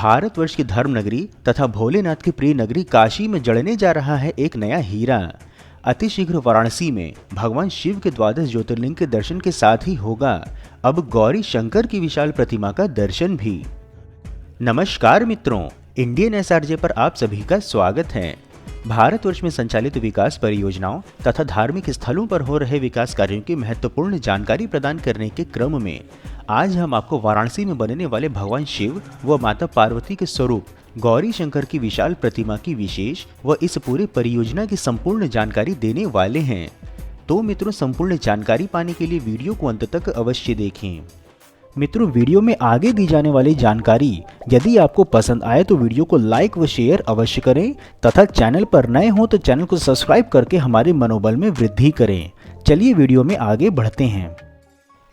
भारतवर्ष की धर्म नगरी तथा भोलेनाथ की प्रिय नगरी काशी में जड़ने जा रहा है एक नया हीरा। अतिशीघ्र वाराणसी में भगवान शिव के द्वादश ज्योतिर्लिंग के दर्शन के साथ ही होगा अब गौरी शंकर की विशाल प्रतिमा का दर्शन भी। नमस्कार मित्रों, इंडियन एसआरजे पर आप सभी का स्वागत है। भारतवर्ष में संचालित विकास परियोजनाओं तथा धार्मिक स्थलों पर हो रहे विकास कार्यों की महत्वपूर्ण जानकारी प्रदान करने के क्रम में आज हम आपको वाराणसी में बनने वाले भगवान शिव व माता पार्वती के स्वरूप गौरी शंकर की विशाल प्रतिमा की विशेष व इस पूरी परियोजना की संपूर्ण जानकारी देने वाले हैं। तो मित्रों, संपूर्ण जानकारी पाने के लिए वीडियो को अंत तक अवश्य देखें। मित्रों, वीडियो में आगे दी जाने वाली जानकारी यदि आपको पसंद आए तो वीडियो को लाइक व शेयर अवश्य करें तथा चैनल पर नए हो तो चैनल को सब्सक्राइब करके हमारे मनोबल में वृद्धि करें। चलिए वीडियो में आगे बढ़ते हैं।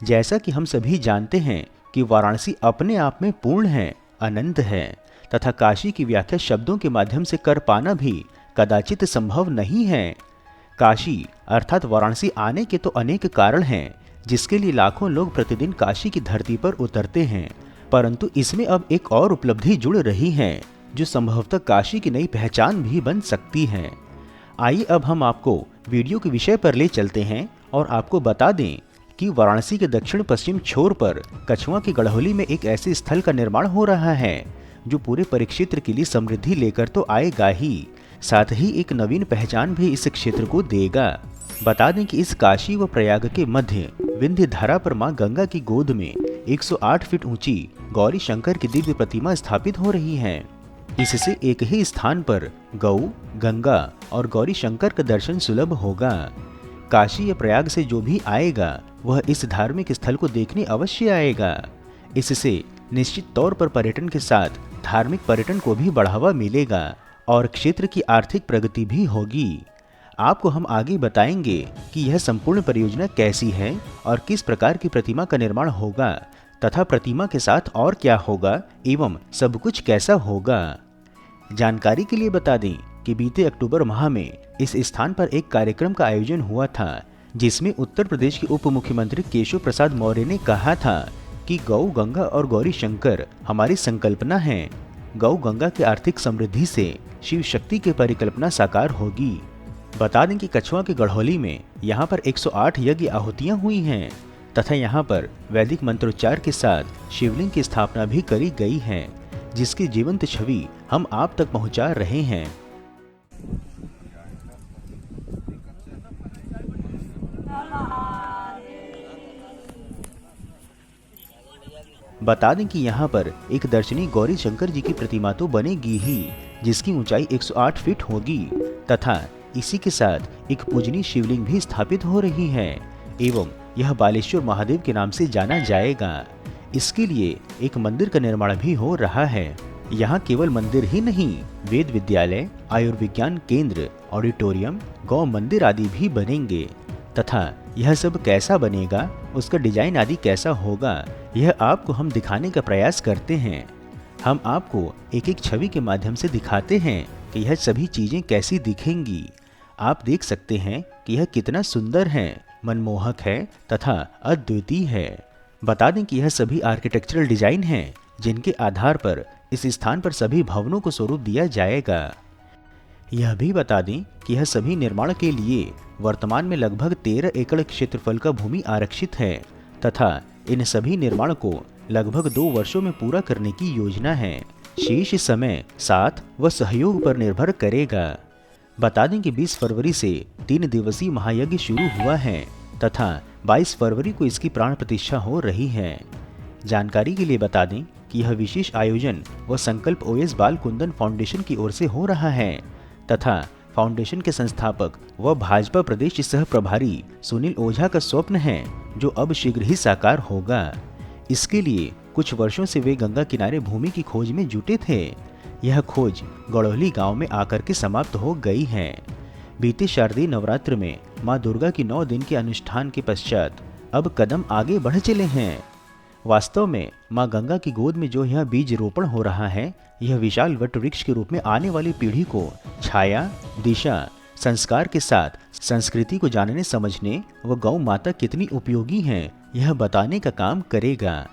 जैसा कि हम सभी जानते हैं कि वाराणसी अपने आप में पूर्ण है, अनंत है तथा काशी की व्याख्या शब्दों के माध्यम से कर पाना भी कदाचित संभव नहीं है। काशी अर्थात वाराणसी आने के तो अनेक कारण हैं जिसके लिए लाखों लोग प्रतिदिन काशी की धरती पर उतरते हैं, परंतु इसमें अब एक और उपलब्धि जुड़ रही है जो संभवतः काशी की नई पहचान भी बन सकती है। आइए अब हम आपको वीडियो के विषय पर ले चलते हैं और आपको बता दें कि वाराणसी के दक्षिण पश्चिम छोर पर कछुआ की गढ़होली में एक ऐसे स्थल का निर्माण हो रहा है जो पूरे परिक्षेत्र के लिए समृद्धि लेकर तो आएगा ही, साथ ही एक नवीन पहचान भी इस क्षेत्र को देगा। बता दें कि इस काशी व प्रयाग के मध्य विंध्य धारा पर मां गंगा की गोद में 108 फीट ऊंची गौरी शंकर की दिव्य प्रतिमा स्थापित हो रही है। इससे एक ही स्थान पर गौ, गंगा और गौरी शंकर का दर्शन सुलभ होगा। काशी या प्रयाग से जो भी आएगा वह इस धार्मिक स्थल को देखने अवश्य आएगा। इससे निश्चित तौर पर पर्यटन के साथ धार्मिक पर्यटन को भी बढ़ावा मिलेगा और क्षेत्र की आर्थिक प्रगति भी होगी। आपको हम आगे बताएंगे कि यह संपूर्ण परियोजना कैसी है और किस प्रकार की प्रतिमा का निर्माण होगा तथा प्रतिमा के साथ और क्या होगा एवं सब कुछ कैसा होगा। जानकारी के लिए बता दें कि बीते अक्टूबर माह में इस स्थान पर एक कार्यक्रम का आयोजन हुआ था जिसमें उत्तर प्रदेश के उप मुख्यमंत्री केशव प्रसाद मौर्य ने कहा था कि गौ, गंगा और गौरी शंकर हमारी संकल्पना है। गौ गंगा की आर्थिक समृद्धि से शिव शक्ति की परिकल्पना साकार होगी। बता दें कि कछुआ की गढ़होली में यहाँ पर 108 यज्ञ आहुतियाँ हुई हैं तथा यहाँ पर वैदिक मंत्रोच्चार के साथ शिवलिंग की स्थापना भी करी गई है जिसकी जीवंत छवि हम आप तक पहुँचा रहे हैं। बता दें कि यहाँ पर एक दर्शनीय गौरी शंकर जी की प्रतिमा तो बनेगी ही जिसकी ऊंचाई 108 फीट होगी तथा इसी के साथ एक पूजनीय शिवलिंग भी स्थापित हो रही है एवं यह बालेश्वर महादेव के नाम से जाना जाएगा। इसके लिए एक मंदिर का निर्माण भी हो रहा है। यहाँ केवल मंदिर ही नहीं, वेद विद्यालय, आयुर्विज्ञान केंद्र, ऑडिटोरियम, गौ मंदिर आदि भी बनेंगे तथा यह सब कैसा बनेगा, उसका डिजाइन आदि कैसा होगा, यह आपको हम दिखाने का प्रयास करते हैं। हम आपको एक एक छवि के माध्यम से दिखाते हैं कि यह सभी चीजें कैसी दिखेंगी। आप देख सकते हैं कि यह कितना सुंदर है, मनमोहक है तथा अद्वितीय है। बता दें कि यह सभी आर्किटेक्चरल डिजाइन हैं जिनके आधार पर इस स्थान पर सभी भवनों को स्वरूप दिया जाएगा। यह भी बता दें कि यह सभी निर्माण के लिए वर्तमान में लगभग 13 एकड़ क्षेत्रफल का भूमि आरक्षित है तथा इन सभी निर्माण को लगभग 2 वर्षों में पूरा करने की योजना है। शेष समय साथ व सहयोग पर निर्भर करेगा। बता दें कि 20 फरवरी से 3 दिवसीय महायज्ञ शुरू हुआ है तथा 22 फरवरी को इसकी प्राण प्रतिष्ठा हो रही है। जानकारी के लिए बता दें कि यह विशेष आयोजन व संकल्प ओएस बाल कुंदन फाउंडेशन की ओर से हो रहा है तथा फाउंडेशन के संस्थापक व भाजपा प्रदेश सह प्रभारी सुनील ओझा का स्वप्न है जो अब शीघ्र ही साकार होगा। इसके लिए कुछ वर्षों से वे गंगा किनारे भूमि की खोज में जुटे थे। यह खोज गढ़होली गांव में आकर के समाप्त हो गई है। बीते शारदीय नवरात्र में मां दुर्गा की 9 दिन के अनुष्ठान के पश्चात अब कदम आगे बढ़ चले हैं। वास्तव में मां गंगा की गोद में जो यह बीज रोपण हो रहा है, यह विशाल वट वृक्ष के रूप में आने वाली पीढ़ी को छाया, दिशा, संस्कार के साथ संस्कृति को जानने समझने व गौ माता कितनी उपयोगी है यह बताने का काम करेगा।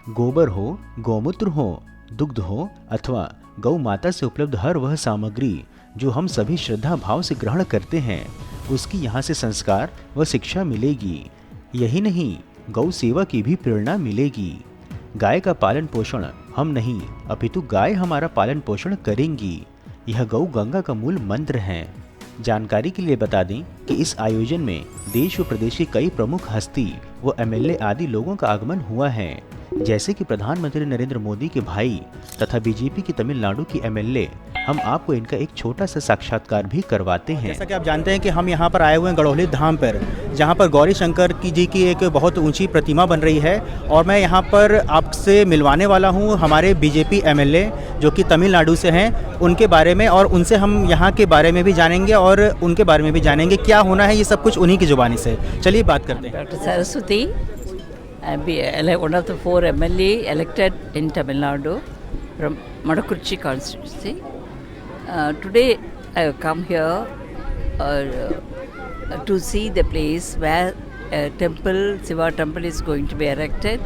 गोबर हो, गौमूत्र हो, दुग्ध हो अथवा गौ माता से उपलब्ध हर वह सामग्री जो हम सभी श्रद्धा भाव से ग्रहण करते हैं, उसकी यहाँ से संस्कार व शिक्षा मिलेगी। यही नहीं, गौ सेवा की भी प्रेरणा मिलेगी। गाय का पालन पोषण हम नहीं अपितु गाय हमारा पालन पोषण करेंगी। यह गौ गंगा का मूल मंत्र है। जानकारी के लिए बता दें कि इस आयोजन में देश व प्रदेश की कई प्रमुख हस्ती व एमएलए आदि लोगों का आगमन हुआ है, जैसे कि प्रधानमंत्री नरेंद्र मोदी के भाई तथा बीजेपी की तमिलनाडु की एमएलए। हम आपको इनका एक छोटा सा साक्षात्कार भी करवाते हैं। जैसा कि आप जानते हैं कि हम यहाँ पर आए हुए हैं गड़ोली धाम पर, जहाँ पर गौरी शंकर जी की एक बहुत ऊंची प्रतिमा बन रही है, और मैं यहाँ पर आपसे मिलवाने वाला हूँ हमारे बीजेपी एमएलए जो कि तमिलनाडु से हैं, उनके बारे में, और उनसे हम यहाँ के बारे में भी जानेंगे और उनके बारे में भी जानेंगे क्या होना है, ये सब कुछ उन्हीं की जुबानी से। चलिए बात करते हैं। Dr. Saraswati, one of the 4 MLA elected in Tamil Nadu from Madakurchi constituency. Today I have come here to see the place where a temple, Shiva temple is going to be erected,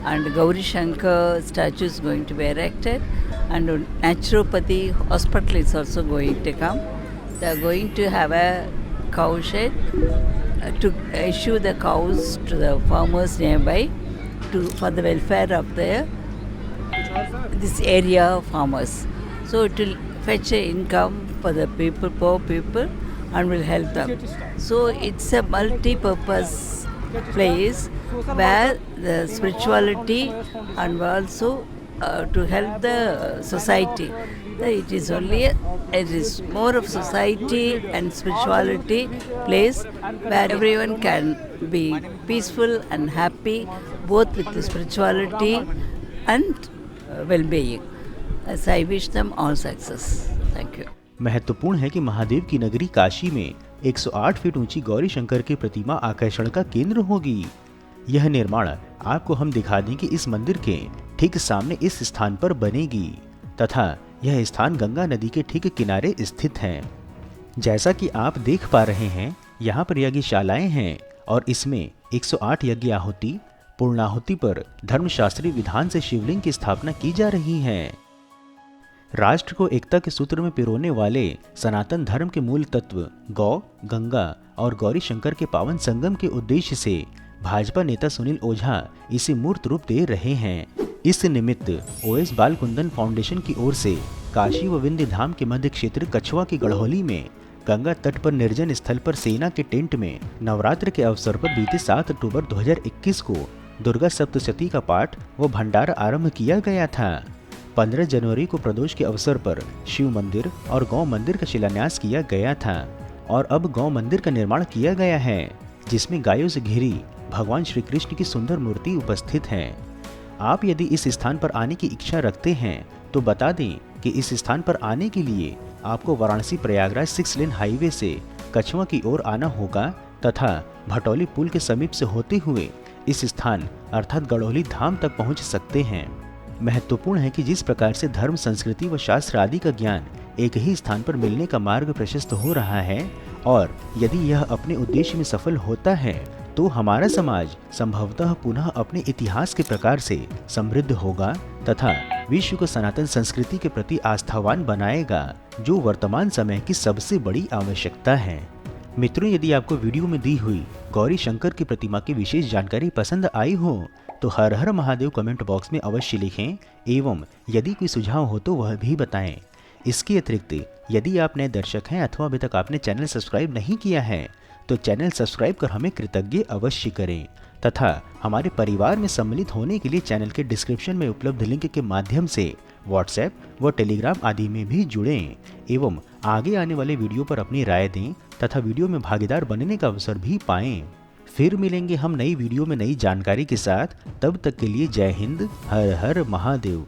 and Gauri Shankar statue is going to be erected, and naturopathy hospital is also going to come. They are going to have a cow shed to issue the cows to the farmers nearby for the welfare of this area farmers. So it will fetch an income for the people, poor people, and will help them. So it's a multi-purpose place where the spirituality and also to help the society. It is more of society and spirituality place where everyone can be peaceful and happy, both with the spirituality and well-being. As I wish them all success. Thank you. महत्वपूर्ण है कि महादेव की नगरी काशी में 108 feet ऊंची गौरी शंकर की प्रतिमा आकर्षण का केंद्र होगी। यह निर्माण आपको हम दिखा दें कि इस मंदिर के ठीक सामने इस स्थान पर बनेगी तथा यह स्थान गंगा नदी के ठीक किनारे स्थित है। जैसा कि आप देख पा रहे हैं, यहाँ पर यज्ञशालाएं हैं और इसमें 108 यज्ञ आहुति पूर्णाहुति पर धर्मशास्त्रीय विधान से शिवलिंग की स्थापना की जा रही है। राष्ट्र को एकता के सूत्र में पिरोने वाले सनातन धर्म के मूल तत्व गौ, गंगा और गौरी शंकर के पावन संगम के उद्देश्य से भाजपा नेता सुनील ओझा इसे मूर्त रूप दे रहे हैं। इस निमित्त ओएस बालकुंदन फाउंडेशन की ओर से काशी व विंध्य धाम के मध्य क्षेत्र कछवा की गढ़होली में गंगा तट पर निर्जन स्थल पर सेना के टेंट में नवरात्र के अवसर पर बीते 7 अक्टूबर 2021 को दुर्गा सप्तशती का पाठ व भंडारा आरंभ किया गया था। 15 जनवरी को प्रदोष के अवसर पर शिव मंदिर और गौ मंदिर का शिलान्यास किया गया था और अब गौ मंदिर का निर्माण किया गया है, जिसमें गायों से घिरी भगवान श्री कृष्ण की सुंदर मूर्ति उपस्थित है। आप यदि इस स्थान पर आने की इच्छा रखते हैं तो बता दें कि इस स्थान पर आने के लिए आपको वाराणसी प्रयागराज 6 लेन हाईवे से कछवा की ओर आना होगा तथा भटौली पुल के समीप से होते हुए इस स्थान अर्थात गड़ोली धाम तक पहुंच सकते हैं। महत्वपूर्ण है कि जिस प्रकार से धर्म, संस्कृति व शास्त्र आदि का ज्ञान एक ही स्थान पर मिलने का मार्ग प्रशस्त हो रहा है और यदि यह अपने उद्देश्य में सफल होता है तो हमारा समाज संभवतः पुनः अपने इतिहास के प्रकार से समृद्ध होगा तथा विश्व को सनातन संस्कृति के प्रति आस्थावान बनाएगा, जो वर्तमान समय की सबसे बड़ी आवश्यकता है। मित्रों, यदि आपको वीडियो में दी हुई गौरी शंकर की प्रतिमा की विशेष जानकारी पसंद आई हो तो हर हर महादेव कमेंट बॉक्स में अवश्य लिखें एवं यदि कोई सुझाव हो तो वह भी बताएं। इसके अतिरिक्त यदि आप नए दर्शक हैं अथवा अभी तक आपने चैनल सब्सक्राइब नहीं किया है तो चैनल सब्सक्राइब कर हमें कृतज्ञ अवश्य करें तथा हमारे परिवार में सम्मिलित होने के लिए चैनल के डिस्क्रिप्शन में उपलब्ध लिंक के माध्यम से व्हाट्सएप व टेलीग्राम आदि में भी जुड़ें एवं आगे आने वाले वीडियो पर अपनी राय दें तथा वीडियो में भागीदार बनने का अवसर भी पाएं। फिर मिलेंगे हम नई वीडियो में नई जानकारी के साथ। तब तक के लिए जय हिंद, हर हर महादेव।